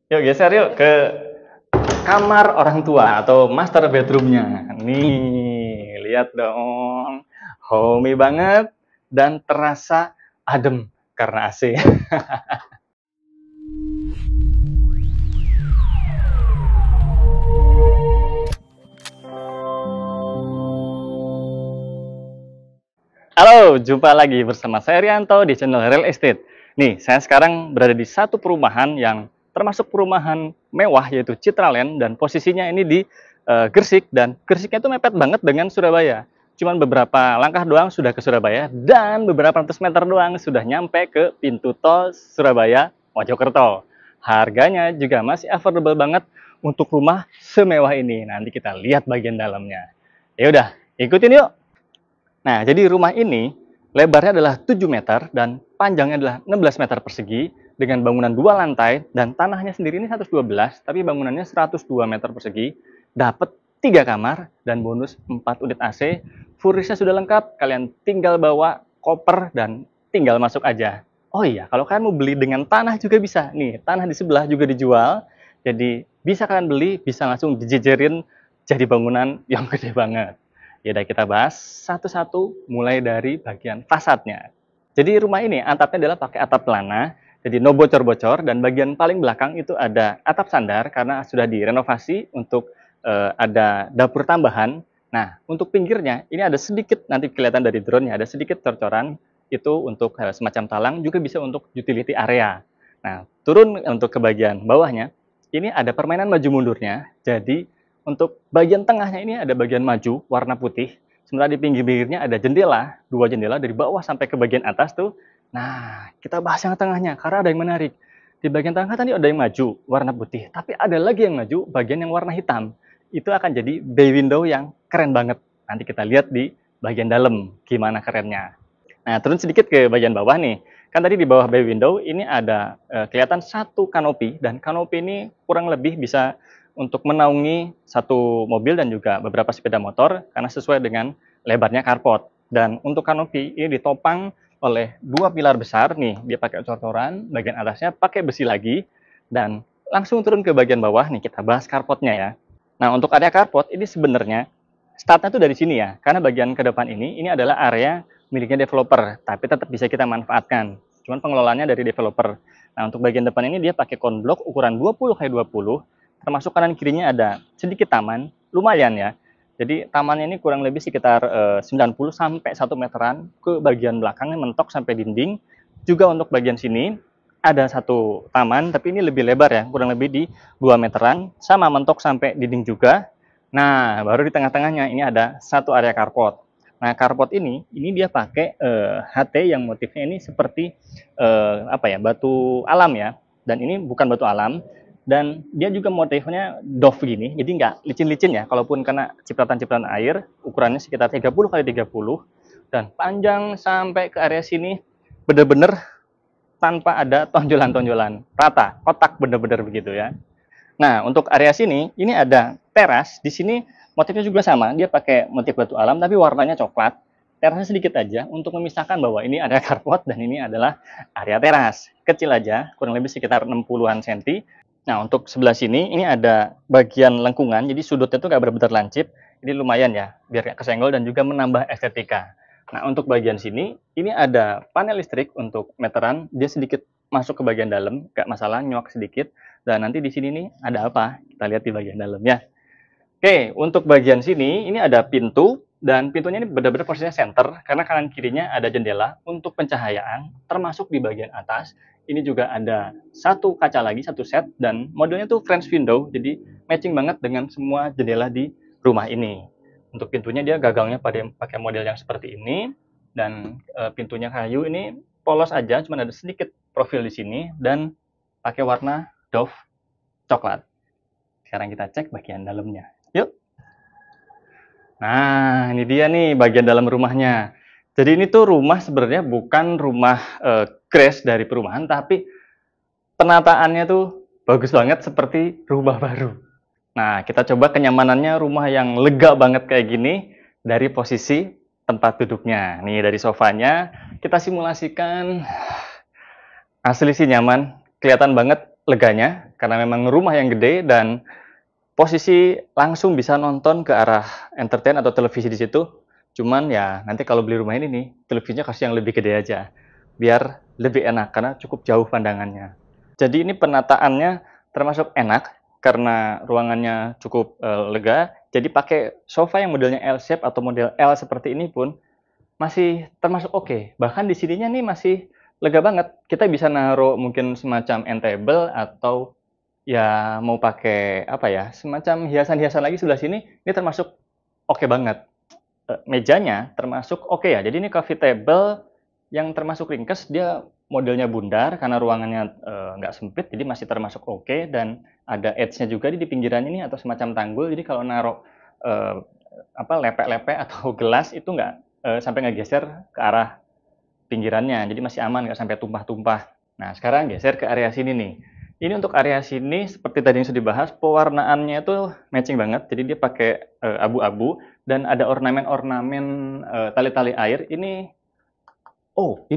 Yuk geser yuk ke kamar orang tua atau master bedroomnya. Nih, lihat dong. Homey banget dan terasa adem karena AC. Halo, jumpa lagi bersama saya Rianto di channel Real Estate. Nih, saya sekarang berada di satu perumahan yang termasuk perumahan mewah yaitu Citraland dan posisinya ini di Gresik dan Gresiknya itu mepet banget dengan Surabaya. Cuman beberapa langkah doang sudah ke Surabaya dan beberapa ratus meter doang sudah nyampe ke pintu tol Surabaya Mojokerto. Harganya juga masih affordable banget untuk rumah semewah ini. Nanti kita lihat bagian dalamnya. Ya udah, ikutin yuk. Nah, jadi rumah ini lebarnya adalah 7 meter dan panjangnya adalah 16 meter persegi dengan bangunan 2 lantai dan tanahnya sendiri ini 112, tapi bangunannya 102 meter persegi. Dapat 3 kamar dan bonus 4 unit AC. Furnishnya sudah lengkap, kalian tinggal bawa koper dan tinggal masuk aja. Oh iya, kalau kalian mau beli dengan tanah juga bisa. Nih, tanah di sebelah juga dijual. Jadi bisa kalian beli, bisa langsung dijejerin jadi bangunan yang gede banget. Ya udah kita bahas satu-satu mulai dari bagian fasadnya. Jadi rumah ini atapnya adalah pakai atap pelana, jadi no bocor-bocor dan bagian paling belakang itu ada atap sandar karena sudah direnovasi untuk ada dapur tambahan. Nah, untuk pinggirnya ini ada sedikit nanti kelihatan dari drone-nya ada sedikit cor-coran itu untuk semacam talang juga bisa untuk utility area. Nah, turun untuk ke bagian bawahnya ini ada permainan maju mundurnya. Jadi untuk bagian tengahnya ini ada bagian maju warna putih. Sementara di pinggir-pinggirnya ada jendela, 2 jendela dari bawah sampai ke bagian atas tuh. Nah, kita bahas yang tengahnya karena ada yang menarik. Di bagian tengah tadi ada yang maju warna putih, tapi ada lagi yang maju bagian yang warna hitam. Itu akan jadi bay window yang keren banget. Nanti kita lihat di bagian dalam gimana kerennya. Nah, turun sedikit ke bagian bawah nih. Kan tadi di bawah bay window ini ada kelihatan satu kanopi dan kanopi ini kurang lebih bisa untuk menaungi satu mobil dan juga beberapa sepeda motor karena sesuai dengan lebarnya carport. Dan untuk kanopi ini ditopang oleh 2 pilar besar nih, dia pakai cor-coran, bagian atasnya pakai besi lagi dan langsung turun ke bagian bawah nih kita bahas carportnya ya. Nah, untuk area carport ini sebenarnya startnya tuh dari sini ya, karena bagian ke depan ini adalah area miliknya developer, tapi tetap bisa kita manfaatkan. Cuman pengelolaannya dari developer. Nah, untuk bagian depan ini dia pakai konblok ukuran 20x20, termasuk kanan kirinya ada sedikit taman, lumayan ya. Jadi tamannya ini kurang lebih sekitar 90 sampai 1 meteran ke bagian belakangnya mentok sampai dinding. Juga untuk bagian sini ada satu taman, tapi ini lebih lebar ya, kurang lebih di 2 meteran, sama mentok sampai dinding juga. Nah, baru di tengah-tengahnya ini ada satu area carport. Nah, carport ini dia pakai HT yang motifnya ini seperti apa ya, batu alam ya. Dan ini bukan batu alam, dan dia juga motifnya dove gini, jadi nggak licin-licin ya, kalaupun kena cipratan-cipratan air, ukurannya sekitar 30x30, dan panjang sampai ke area sini, bener-bener tanpa ada tonjolan-tonjolan, rata, kotak bener-bener begitu ya. Nah, untuk area sini, ini ada teras, di sini motifnya juga sama, dia pakai motif batu alam, tapi warnanya coklat, terasnya sedikit aja, untuk memisahkan bahwa ini ada carport, dan ini adalah area teras, kecil aja, kurang lebih sekitar 60-an cm. Nah, untuk sebelah sini, ini ada bagian lengkungan, jadi sudutnya tuh nggak benar-benar lancip. Ini lumayan ya, biar nggak kesenggol dan juga menambah estetika. Nah, untuk bagian sini, ini ada panel listrik untuk meteran. Dia sedikit masuk ke bagian dalam, nggak masalah, nyuak sedikit. Dan nanti di sini nih, ada apa? Kita lihat di bagian dalamnya. Oke, untuk bagian sini, ini ada pintu. Dan pintunya ini benar-benar posisinya center, karena kanan kirinya ada jendela untuk pencahayaan, termasuk di bagian atas. Ini juga ada satu kaca lagi, satu set, dan modelnya tuh French window, jadi matching banget dengan semua jendela di rumah ini. Untuk pintunya dia gagangnya pakai model yang seperti ini, dan pintunya kayu ini polos aja, cuma ada sedikit profil di sini, dan pakai warna dove coklat. Sekarang kita cek bagian dalamnya. Yuk! Nah, ini dia nih bagian dalam rumahnya. Jadi ini tuh rumah sebenarnya bukan rumah crash dari perumahan, tapi penataannya tuh bagus banget seperti rumah baru. Nah, kita coba kenyamanannya rumah yang lega banget kayak gini dari posisi tempat duduknya. Nih dari sofanya kita simulasikan, asli sih nyaman, kelihatan banget leganya. karena memang rumah yang gede dan posisi langsung bisa nonton ke arah entertain atau televisi di situ. Cuman ya nanti kalau beli rumah ini nih, televisinya kasih yang lebih gede aja, biar lebih enak karena cukup jauh pandangannya. Jadi ini penataannya termasuk enak karena ruangannya cukup lega. Jadi pakai sofa yang modelnya L-shape atau model L seperti ini pun masih termasuk oke. Bahkan di sininya nih masih lega banget. Kita bisa naruh mungkin semacam end table atau ya mau pakai apa ya, semacam hiasan-hiasan lagi sebelah sini. Ini termasuk oke banget. Mejanya termasuk oke ya. Jadi ini coffee table yang termasuk ringkes, dia modelnya bundar karena ruangannya nggak sempit, jadi masih termasuk oke. Dan ada edge-nya juga di pinggirannya ini atau semacam tanggul. Jadi kalau naruh lepek-lepek atau gelas itu nggak sampai ngegeser ke arah pinggirannya, jadi masih aman, nggak sampai tumpah-tumpah. Nah, sekarang geser ke area sini nih. Ini untuk area sini, seperti tadi yang sudah dibahas, pewarnaannya itu matching banget. Jadi dia pakai abu-abu dan ada ornamen-ornamen tali-tali air. Ini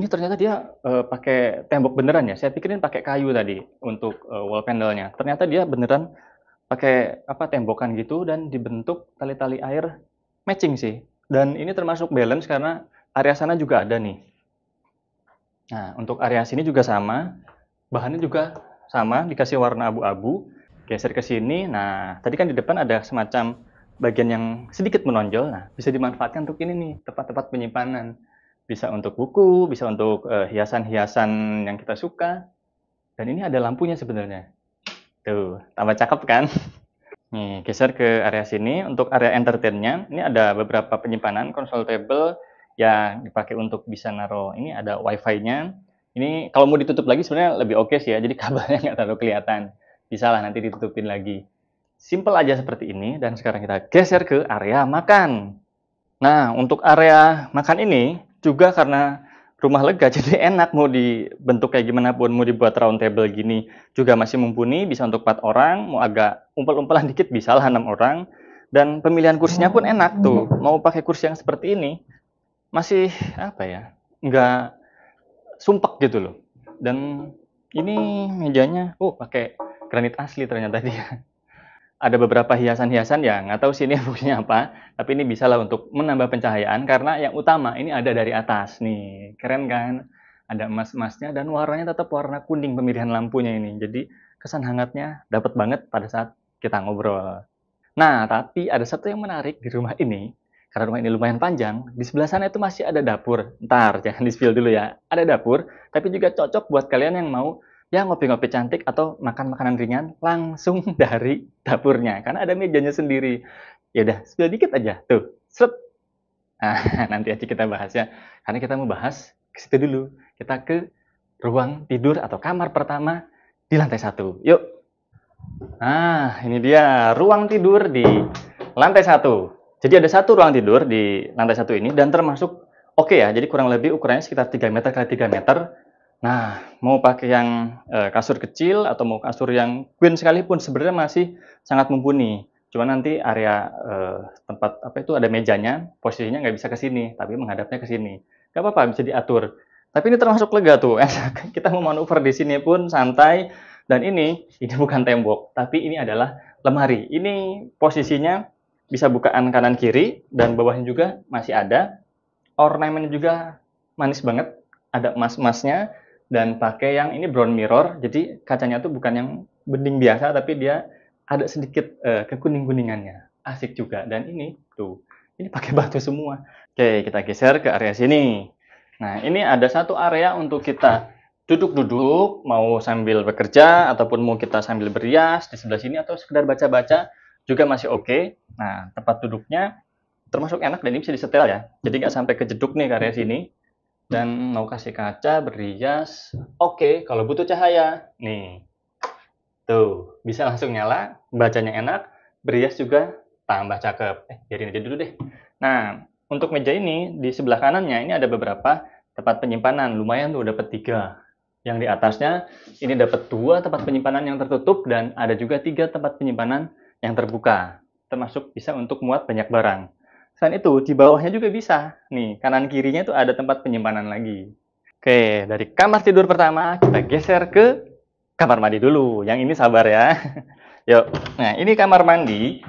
ternyata dia pakai tembok beneran ya. Saya pikirin pakai kayu tadi untuk wall panelnya. Ternyata dia beneran pakai tembokan gitu dan dibentuk tali-tali air matching sih. Dan ini termasuk balance karena area sana juga ada nih. Nah, untuk area sini juga sama. Bahannya juga sama, dikasih warna abu-abu. Geser ke sini. Nah, tadi kan di depan ada semacam bagian yang sedikit menonjol. Nah, bisa dimanfaatkan untuk ini nih, tempat-tempat penyimpanan. Bisa untuk buku, bisa untuk hiasan-hiasan yang kita suka. Dan ini ada lampunya sebenarnya. Tuh, tambah cakep kan? Nih, geser ke area sini. Untuk area entertain-nya, ini ada beberapa penyimpanan, console table yang dipakai untuk bisa naruh. Ini ada wifi-nya. Ini kalau mau ditutup lagi sebenarnya lebih oke sih ya, jadi kabelnya nggak terlalu kelihatan. Bisa lah nanti ditutupin lagi. Simple aja seperti ini, dan sekarang kita geser ke area makan. Nah, untuk area makan ini juga karena rumah lega, jadi enak mau dibentuk kayak gimana pun, mau dibuat round table gini juga masih mumpuni, bisa untuk 4 orang, mau agak umpel-umpelan dikit bisa lah 6 orang, dan pemilihan kursinya pun enak tuh, mau pakai kursi yang seperti ini, masih nggak sumpek gitu loh. Dan ini mejanya, pakai granit asli ternyata dia. Ada beberapa hiasan-hiasan ya, nggak tahu sih ini fungsinya apa, tapi ini bisa lah untuk menambah pencahayaan, karena yang utama ini ada dari atas. Nih, keren kan? Ada emas-emasnya dan warnanya tetap warna kuning pemilihan lampunya ini. Jadi kesan hangatnya dapat banget pada saat kita ngobrol. Nah, tapi ada satu yang menarik di rumah ini, karena rumah ini lumayan panjang, di sebelah sana itu masih ada dapur. Ntar, jangan di-spill dulu ya. Ada dapur, tapi juga cocok buat kalian yang mau ya ngopi-ngopi cantik atau makan makanan ringan langsung dari dapurnya karena ada mejanya sendiri. Ya udah, spill dikit aja tuh. Set. Nah, nanti aja kita bahas ya. Karena kita mau bahas ke situ dulu. Kita ke ruang tidur atau kamar pertama di lantai 1. Yuk. Nah, ini dia ruang tidur di lantai 1. Jadi ada satu ruang tidur di lantai 1 ini dan termasuk oke ya. Jadi kurang lebih ukurannya sekitar 3 meter x 3 meter. Nah, mau pakai yang kasur kecil atau mau kasur yang queen sekalipun sebenarnya masih sangat mumpuni. Cuma nanti area tempat ada mejanya, posisinya nggak bisa ke sini, tapi menghadapnya ke sini. Nggak apa-apa, bisa diatur. Tapi ini termasuk lega tuh. Kita mau manuver di sini pun santai. Dan ini bukan tembok, tapi ini adalah lemari. Ini posisinya bisa bukaan kanan kiri dan bawahnya juga masih ada. Ornamennya juga manis banget, ada emas-emasnya. Dan pakai yang ini brown mirror, jadi kacanya tuh bukan yang bening biasa, tapi dia ada sedikit kekuning-kuningannya. Asik juga. Dan ini pakai batu semua. Oke, kita geser ke area sini. Nah, ini ada satu area untuk kita duduk-duduk, mau sambil bekerja, ataupun mau kita sambil berias di sebelah sini, atau sekedar baca-baca, juga masih oke. Nah, tempat duduknya termasuk enak dan ini bisa disetel ya. Jadi nggak sampai kejeduk nih ke area sini. Dan mau kasih kaca, berias, oke. Kalau butuh cahaya, nih, tuh, bisa langsung nyala, bacanya enak, berias juga tambah cakep. Biarin aja dulu deh. Nah, untuk meja ini, di sebelah kanannya, ini ada beberapa tempat penyimpanan. Lumayan tuh, dapat 3. Yang di atasnya, ini dapat 2 tempat penyimpanan yang tertutup, dan ada juga 3 tempat penyimpanan yang terbuka. Termasuk bisa untuk muat banyak barang. Selain itu, di bawahnya juga bisa. Nih, kanan kirinya itu ada tempat penyimpanan lagi. Oke, dari kamar tidur pertama, kita geser ke kamar mandi dulu. Yang ini sabar ya. Yuk. Nah, ini kamar mandi.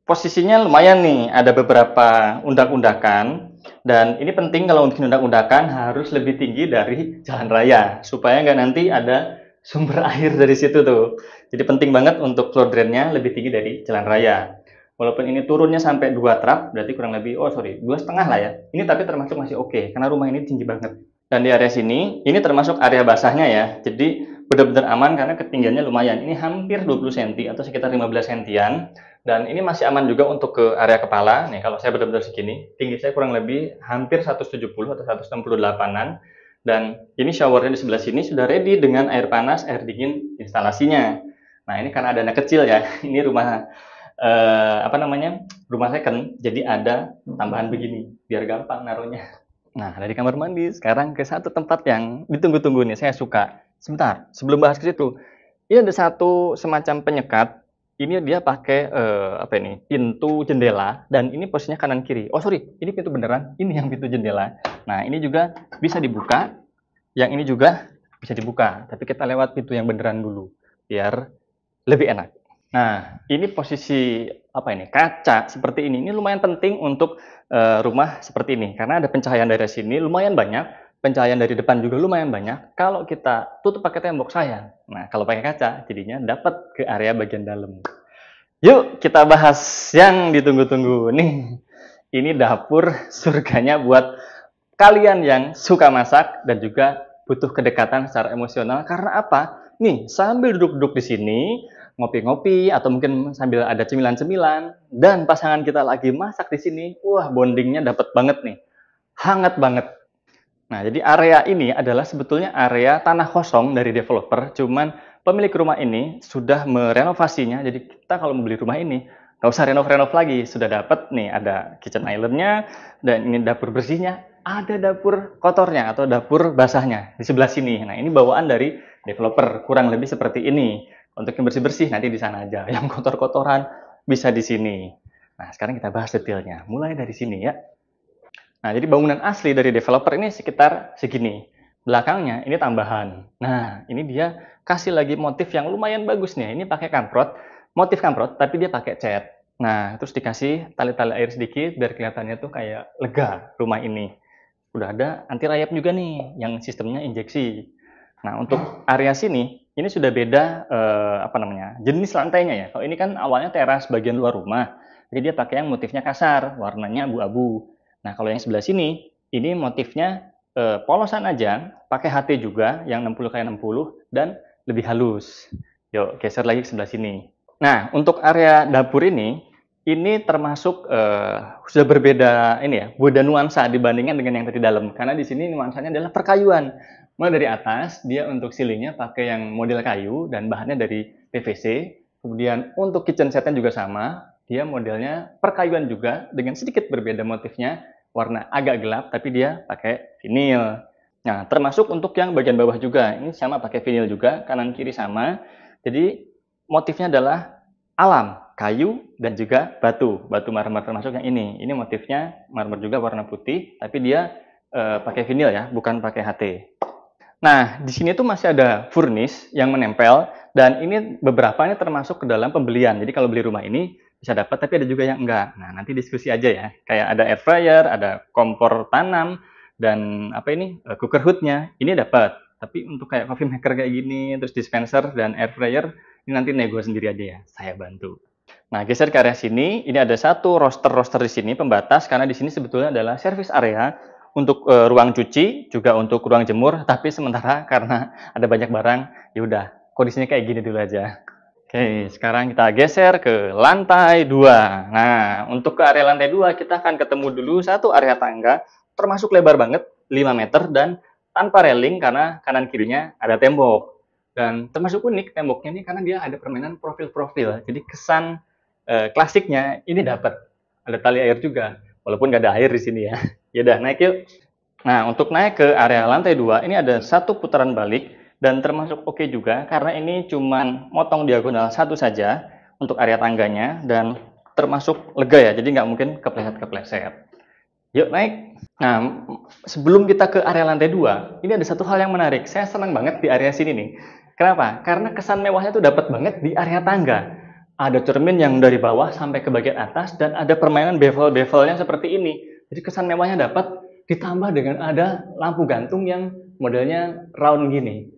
Posisinya lumayan nih, ada beberapa undak-undakan. Dan ini penting kalau untuk undak-undakan harus lebih tinggi dari jalan raya. Supaya nggak nanti ada sumber air dari situ tuh. Jadi penting banget untuk floor drainnya lebih tinggi dari jalan raya. Walaupun ini turunnya sampai 2 trap, berarti kurang lebih, 2,5 lah ya. Ini tapi termasuk masih oke, karena rumah ini tinggi banget. Dan di area sini, ini termasuk area basahnya ya. Jadi benar-benar aman karena ketinggiannya lumayan. Ini hampir 20 cm atau sekitar 15 cm. Dan ini masih aman juga untuk ke area kepala. Nih, kalau saya benar-benar segini, tinggi saya kurang lebih hampir 170 atau 168-an. Dan ini showernya di sebelah sini sudah ready dengan air panas, air dingin instalasinya. Nah, ini karena ada anak kecil ya. Ini rumah rumah second. Jadi ada tambahan begini biar gampang naruhnya. Nah, dari kamar mandi sekarang ke satu tempat yang ditunggu-tunggu nih, saya suka. Sebentar, sebelum bahas ke situ, ini ada satu semacam penyekat. Ini dia pakai pintu jendela dan ini posisinya kanan kiri. Ini pintu beneran. Ini yang pintu jendela. Nah, ini juga bisa dibuka. Yang ini juga bisa dibuka, tapi kita lewat pintu yang beneran dulu biar lebih enak. Nah, ini posisi kaca seperti ini. Ini lumayan penting untuk rumah seperti ini karena ada pencahayaan dari sini lumayan banyak, pencahayaan dari depan juga lumayan banyak. Kalau kita tutup pakai tembok sayang. Nah, kalau pakai kaca jadinya dapat ke area bagian dalam. Yuk kita bahas yang ditunggu-tunggu nih. Ini dapur surganya buat kalian yang suka masak dan juga butuh kedekatan secara emosional. Karena apa? Nih, sambil duduk-duduk di sini, ngopi-ngopi atau mungkin sambil ada cemilan-cemilan dan pasangan kita lagi masak di sini, wah bondingnya dapat banget nih, hangat banget. Nah, jadi area ini adalah sebetulnya area tanah kosong dari developer, cuman pemilik rumah ini sudah merenovasinya. Jadi kita kalau membeli rumah ini nggak usah renov-renov lagi, sudah dapat nih ada kitchen island-nya dan ini dapur bersihnya, ada dapur kotornya atau dapur basahnya di sebelah sini. Nah, ini bawaan dari developer kurang lebih seperti ini. Untuk yang bersih-bersih nanti di sana aja. Yang kotor-kotoran bisa di sini. Nah, sekarang kita bahas detailnya. Mulai dari sini ya. Nah, jadi bangunan asli dari developer ini sekitar segini. Belakangnya ini tambahan. Nah, ini dia kasih lagi motif yang lumayan bagus nih. Ini pakai kamprot, motif kamprot, tapi dia pakai cat. Nah, terus dikasih tali-tali air sedikit biar kelihatannya tuh kayak lega rumah ini. Udah ada anti rayap juga nih, yang sistemnya injeksi. Nah, untuk area sini ini sudah beda jenis lantainya ya. Kalau ini kan awalnya teras bagian luar rumah. Jadi dia pakai yang motifnya kasar, warnanya abu-abu. Nah, kalau yang sebelah sini ini motifnya polosan aja, pakai HT juga yang 60x60 dan lebih halus. Yuk, geser lagi ke sebelah sini. Nah, untuk area dapur ini termasuk sudah berbeda beda nuansa dibandingkan dengan yang tadi dalam. Karena di sini nuansanya adalah perkayuan. Mulai dari atas, dia untuk ceilingnya pakai yang model kayu dan bahannya dari PVC. Kemudian untuk kitchen setnya juga sama, dia modelnya perkayuan juga dengan sedikit berbeda motifnya, warna agak gelap tapi dia pakai vinil. Nah, termasuk untuk yang bagian bawah juga, ini sama pakai vinil juga, kanan kiri sama. Jadi motifnya adalah alam, kayu dan juga batu marmer termasuk yang ini. Ini motifnya marmer juga warna putih, tapi dia pakai vinil ya, bukan pakai HT. Nah, di sini tuh masih ada furnace yang menempel dan ini beberapa ini termasuk ke dalam pembelian. Jadi kalau beli rumah ini bisa dapat, tapi ada juga yang enggak. Nah, nanti diskusi aja ya. Kayak ada air fryer, ada kompor tanam dan cooker hood-nya ini dapat. Tapi untuk kayak coffee maker kayak gini, terus dispenser dan air fryer ini nanti nego sendiri aja ya. Saya bantu. Nah, geser ke area sini. Ini ada satu roster di sini pembatas karena di sini sebetulnya adalah service area. Untuk ruang cuci, juga untuk ruang jemur, tapi sementara karena ada banyak barang, ya udah kondisinya kayak gini dulu aja. Oke, sekarang kita geser ke lantai 2. Nah, untuk ke area lantai 2, kita akan ketemu dulu satu area tangga, termasuk lebar banget, 5 meter, dan tanpa railing karena kanan kirinya ada tembok. Dan termasuk unik temboknya ini karena dia ada permainan profil-profil, jadi kesan klasiknya ini dapat. Ada tali air juga, walaupun nggak ada air di sini ya. Ya udah, naik yuk. Nah, untuk naik ke area lantai 2, ini ada satu putaran balik dan termasuk oke juga karena ini cuman motong diagonal satu saja untuk area tangganya dan termasuk lega ya, jadi nggak mungkin kepleset-kepleset. Yuk naik. Nah, sebelum kita ke area lantai 2, ini ada satu hal yang menarik. Saya senang banget di area sini nih. Kenapa? Karena kesan mewahnya tuh dapat banget di area tangga. Ada cermin yang dari bawah sampai ke bagian atas dan ada permainan bevel-bevelnya seperti ini. Jadi kesan mewahnya dapat ditambah dengan ada lampu gantung yang modelnya round gini.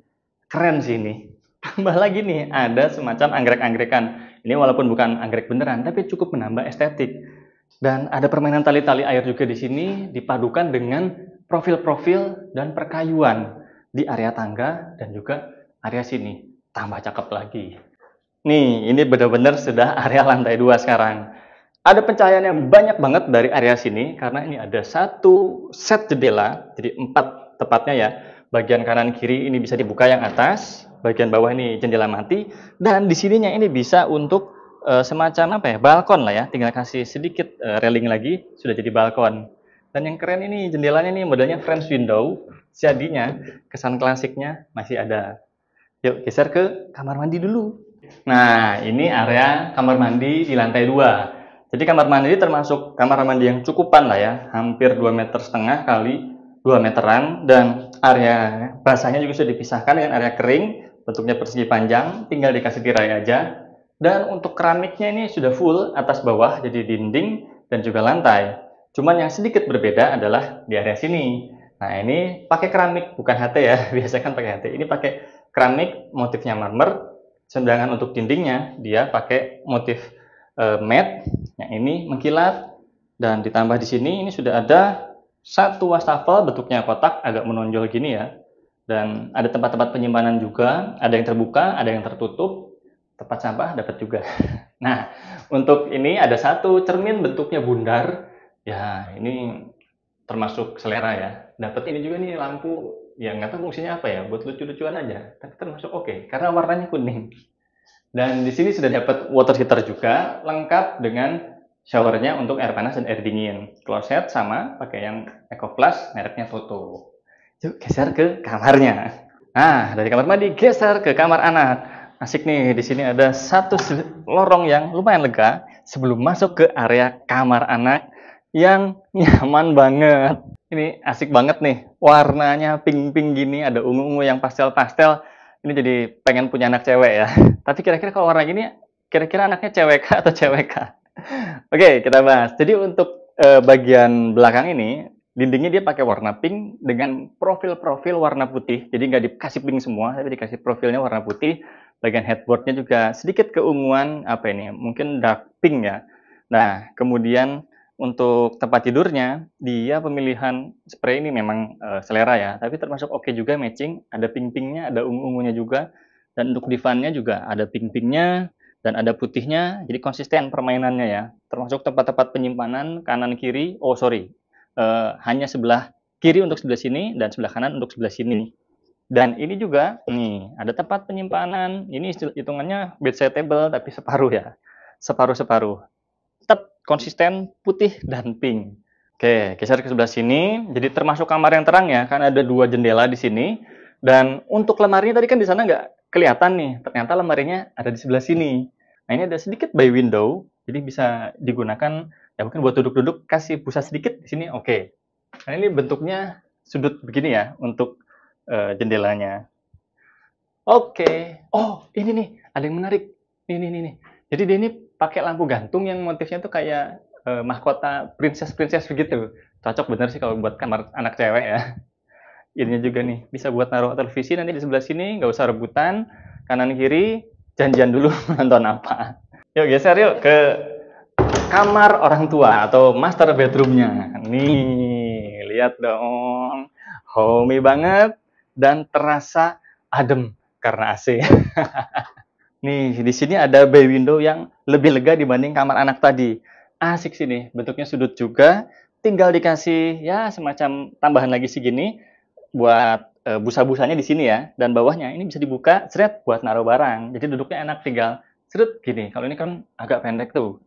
Keren sih ini. Tambah lagi nih, ada semacam anggrek-anggekan. Ini walaupun bukan anggrek beneran, tapi cukup menambah estetik. Dan ada permainan tali-tali air juga di sini, dipadukan dengan profil-profil dan perkayuan di area tangga dan juga area sini. Tambah cakep lagi. Nih, ini benar-benar sudah area lantai 2 sekarang. Ada pencahayaan yang banyak banget dari area sini, karena ini ada satu set jendela, jadi 4 tepatnya ya. Bagian kanan kiri ini bisa dibuka yang atas, bagian bawah ini jendela mati, dan di sininya ini bisa untuk semacam apa ya, balkon lah ya. Tinggal kasih sedikit railing lagi, sudah jadi balkon. Dan yang keren ini jendelanya nih modelnya French window, jadinya kesan klasiknya masih ada. Yuk geser ke kamar mandi dulu. Nah, ini area kamar mandi di lantai 2. Jadi kamar mandi ini termasuk kamar mandi yang cukupan lah ya, hampir 2,5 meter kali 2 meteran, dan area basahnya juga sudah dipisahkan dengan area kering, bentuknya persegi panjang, tinggal dikasih tirai aja. Dan untuk keramiknya ini sudah full atas bawah, jadi dinding dan juga lantai. Cuman yang sedikit berbeda adalah di area sini. Nah, ini pakai keramik, bukan HT ya, biasanya kan pakai HT. Ini pakai keramik, motifnya marmer. Sedangkan untuk dindingnya dia pakai motif matte yang ini mengkilat, dan ditambah di sini ini sudah ada satu wastafel bentuknya kotak agak menonjol gini ya, dan ada tempat-tempat penyimpanan juga, ada yang terbuka, ada yang tertutup, tempat sampah dapat juga. Nah, untuk ini ada satu cermin bentuknya bundar ya, ini termasuk selera ya. Dapat ini juga nih lampu, ya nggak tahu fungsinya apa ya, buat lucu-lucuan aja, tapi termasuk oke karena warnanya kuning. Dan di sini sudah dapat water heater juga, lengkap dengan showernya untuk air panas dan air dingin. Kloset sama pakai yang EcoPlus, mereknya Toto. Yuk geser ke kamarnya. Nah, dari kamar mandi geser ke kamar anak. Asik nih, di sini ada satu lorong yang lumayan lega sebelum masuk ke area kamar anak yang nyaman banget. Ini asik banget nih, warnanya pink-pink gini, ada ungu-ungu yang pastel-pastel. Ini jadi pengen punya anak cewek ya. Tapi kira-kira kalau warna gini, kira-kira anaknya cewek kah atau cewek kah? Oke, kita bahas. Jadi untuk bagian belakang ini, dindingnya dia pakai warna pink dengan profil-profil warna putih. Jadi nggak dikasih pink semua, tapi dikasih profilnya warna putih. Bagian headboardnya juga sedikit keunguan, apa ini, mungkin dark pink ya. Nah, kemudian untuk tempat tidurnya, dia pemilihan spray ini memang selera ya, tapi termasuk oke juga matching, ada pink-pinknya, ada ungu-ungunya juga, dan untuk divannya juga ada pink-pinknya, dan ada putihnya, jadi konsisten permainannya ya, termasuk tempat-tempat penyimpanan kanan kiri, hanya sebelah kiri untuk sebelah sini, dan sebelah kanan untuk sebelah sini. Dan ini juga, nih, ada tempat penyimpanan, ini hitungannya bedside table, tapi separuh ya, separuh-separuh. Tetap konsisten putih dan pink. Oke, geser ke sebelah sini. Jadi termasuk kamar yang terang ya, kan ada 2 jendela di sini. Dan untuk lemarinya tadi kan di sana nggak kelihatan nih. Ternyata lemarinya ada di sebelah sini. Nah, ini ada sedikit by window, jadi bisa digunakan ya mungkin buat duduk-duduk, kasih busa sedikit di sini. Oke. Nah, ini bentuknya sudut begini ya untuk jendelanya. Oke. Oh, ini nih, ada yang menarik. Nih. Jadi dia ini pakai lampu gantung yang motifnya tuh kayak mahkota princess begitu. Cocok bener sih kalau buat kamar anak cewek ya. Ininya juga nih, bisa buat naruh televisi nanti di sebelah sini, nggak usah rebutan. Kanan kiri, janjian dulu nonton apa. Yuk geser yuk ke kamar orang tua atau master bedroomnya. Nih, lihat dong. Homey banget dan terasa adem karena AC. Nih, di sini ada bay window yang lebih lega dibanding kamar anak tadi. Asik sih nih, bentuknya sudut juga. Tinggal dikasih ya semacam tambahan lagi segini buat busa-busanya di sini ya. Dan bawahnya ini bisa dibuka, seret buat naruh barang. Jadi duduknya enak, tinggal seret gini. Kalau ini kan agak pendek tuh,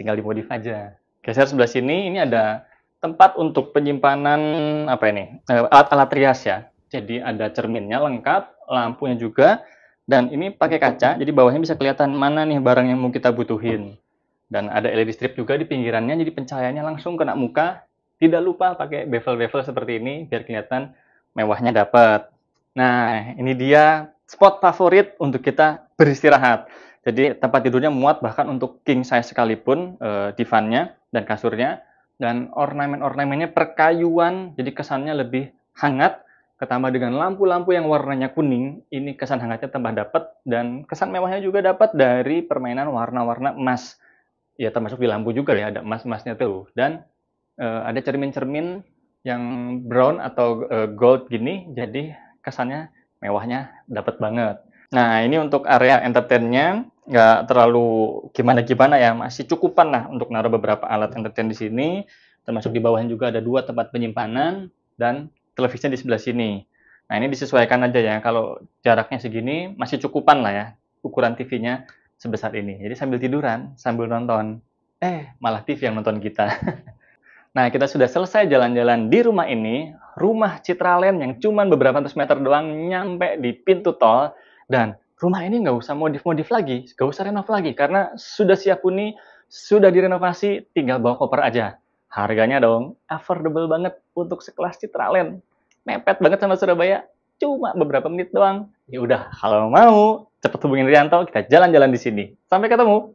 tinggal dimodif aja. Geser sebelah sini, ini ada tempat untuk penyimpanan apa ini? Alat-alat rias ya. Jadi ada cerminnya lengkap, lampunya juga. Dan ini pakai kaca, jadi bawahnya bisa kelihatan mana nih barang yang mau kita butuhin. Dan ada LED strip juga di pinggirannya, jadi pencahayaannya langsung kena muka. Tidak lupa pakai bevel-bevel seperti ini, biar kelihatan mewahnya dapat. Nah, ini dia spot favorit untuk kita beristirahat. Jadi tempat tidurnya muat bahkan untuk king size sekalipun, divannya dan kasurnya, dan ornamen-ornamennya perkayuan, jadi kesannya lebih hangat, ketambah dengan lampu-lampu yang warnanya kuning, ini kesan hangatnya tambah dapat, dan kesan mewahnya juga dapat dari permainan warna-warna emas. Ya termasuk di lampu juga ya, ada emas-emasnya tuh. Dan ada cermin-cermin yang brown atau gold gini, jadi kesannya mewahnya dapat banget. Nah, ini untuk area entertain-nya nggak terlalu gimana-gimana ya, masih cukupan lah untuk naruh beberapa alat entertain di sini, termasuk di bawahnya juga ada 2 tempat penyimpanan dan televisinya di sebelah sini. Nah, ini disesuaikan aja ya, kalau jaraknya segini masih cukupan lah ya, ukuran TV-nya sebesar ini. Jadi sambil tiduran, sambil nonton, malah TV yang nonton kita. Nah, kita sudah selesai jalan-jalan di rumah ini, rumah Citraland yang cuma beberapa ratus meter doang nyampe di pintu tol, dan rumah ini nggak usah modif-modif lagi, nggak usah renov lagi, karena sudah siap huni, sudah direnovasi, tinggal bawa koper aja. Harganya dong, affordable banget untuk sekelas Citraland. Mepet banget sama Surabaya, cuma beberapa menit doang. Ya udah, kalau mau, cepet hubungin Rianto, kita jalan-jalan di sini. Sampai ketemu!